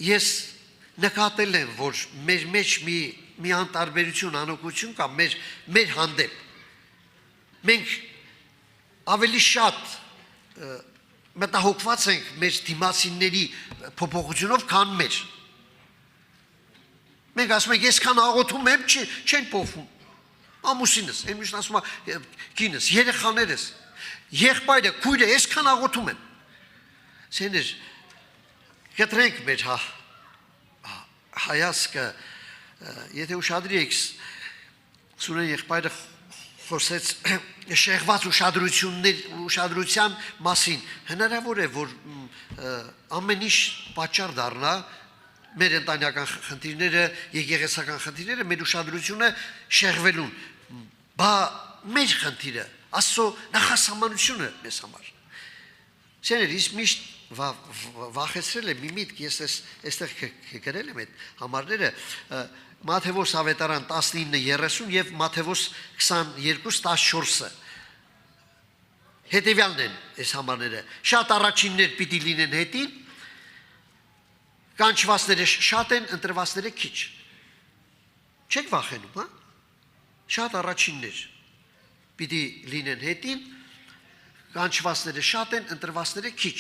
ես նկատել եմ, որ մեր մեջ մի անտարբերություն, անօգնություն կա մեր հանդեպ։ Մենք ավելի շատ մտահոգված ենք մեր դիմացինների փոփոխությունով, քան մեր։ Մենք ասում ենք, ես քան աղոթում եմ, չեն փոխվում։ Ամուսինս, այն միշտ ասում է կինս, երեխաներս, եղբայրը, քույրը, ես քան աղոթում եմ։ Սեներ, գտրենք մեր հայացքը, եթե ուշադրի եք, Սուրեն եղբայրը խոսեց շեղված ուշադրության մասին, հնարավոր է, որ ամեն ինչ պատճառ դառնա, մեր ընտանեկան խնդիրները, եկեղեցական խնդիրները, մեր ուշադրությունը շեղվելուն, բա մեր խնդիրը, Աստծո նախասահմանությունը մեզ համար։ Սեներ, ես միշտ վախեցրել եմ մի միտք, ես այստեղ գրել եմ այդ համարները, Մատթեոս ավետարան 19:30 եւ Մատթեոս 22:14-ը։ Հետևյալն են այս համարները, շատ առաջիններ պիտի լինեն հետին, կանչվածները շատ են, ընտրվածները քիչ։ Չեք վախենում, հա? Շատ առաջիններ պիտի լինեն հետին, կանչվածները շատ են, ընտրվածները քիչ։